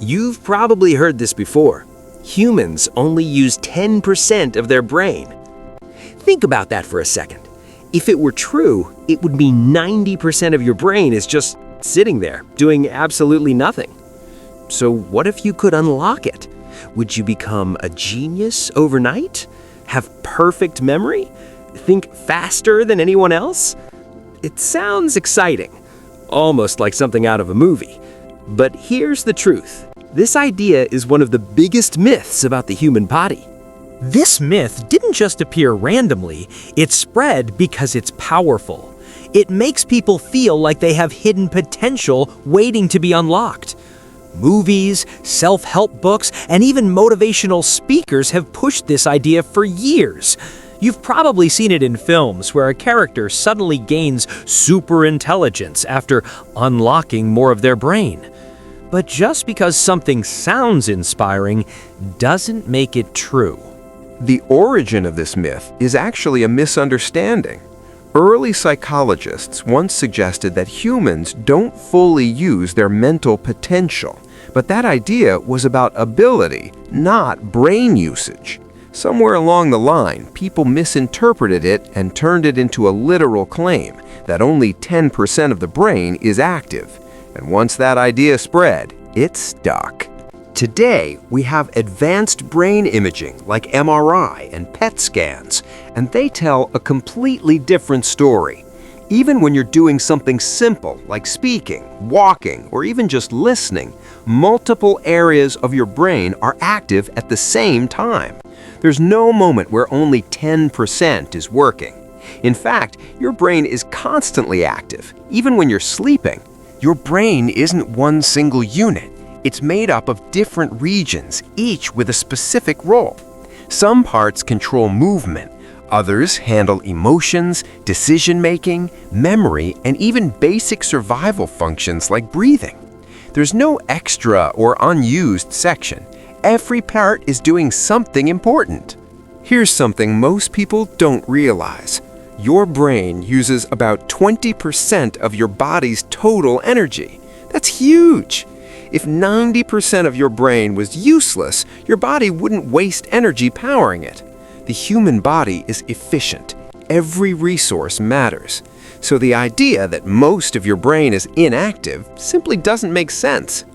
You've probably heard this before. Humans only use 10% of their brain. Think about that for a second. If it were true, it would mean 90% of your brain is just sitting there, doing absolutely nothing. So what if you could unlock it? Would you become a genius overnight? Have perfect memory? Think faster than anyone else? It sounds exciting, almost like something out of a movie. But here's the truth. This idea is one of the biggest myths about the human body. This myth didn't just appear randomly, it spread because it's powerful. It makes people feel like they have hidden potential waiting to be unlocked. Movies, self-help books, and even motivational speakers have pushed this idea for years. You've probably seen it in films where a character suddenly gains super intelligence after unlocking more of their brain. But just because something sounds inspiring doesn't make it true. The origin of this myth is actually a misunderstanding. Early psychologists once suggested that humans don't fully use their mental potential, but that idea was about ability, not brain usage. Somewhere along the line, people misinterpreted it and turned it into a literal claim that only 10% of the brain is active. And once that idea spread, it stuck. Today, we have advanced brain imaging like MRI and PET scans, and they tell a completely different story. Even when you're doing something simple like speaking, walking, or even just listening, multiple areas of your brain are active at the same time. There's no moment where only 10% is working. In fact, your brain is constantly active, even when you're sleeping. Your brain isn't one single unit. It's made up of different regions, each with a specific role. Some parts control movement, others handle emotions, decision-making, memory, and even basic survival functions like breathing. There's no extra or unused section. Every part is doing something important. Here's something most people don't realize. Your brain uses about 20% of your body's total energy. That's huge! If 90% of your brain was useless, your body wouldn't waste energy powering it. The human body is efficient. Every resource matters. So the idea that most of your brain is inactive simply doesn't make sense.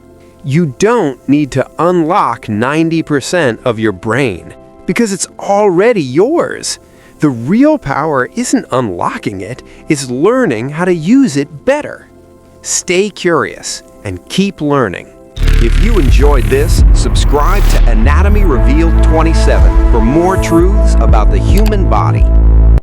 You don't need to unlock 90% of your brain, because it's already yours. The real power isn't unlocking it, it's learning how to use it better. Stay curious and keep learning. If you enjoyed this, subscribe to Anatomy Revealed 27 for more truths about the human body.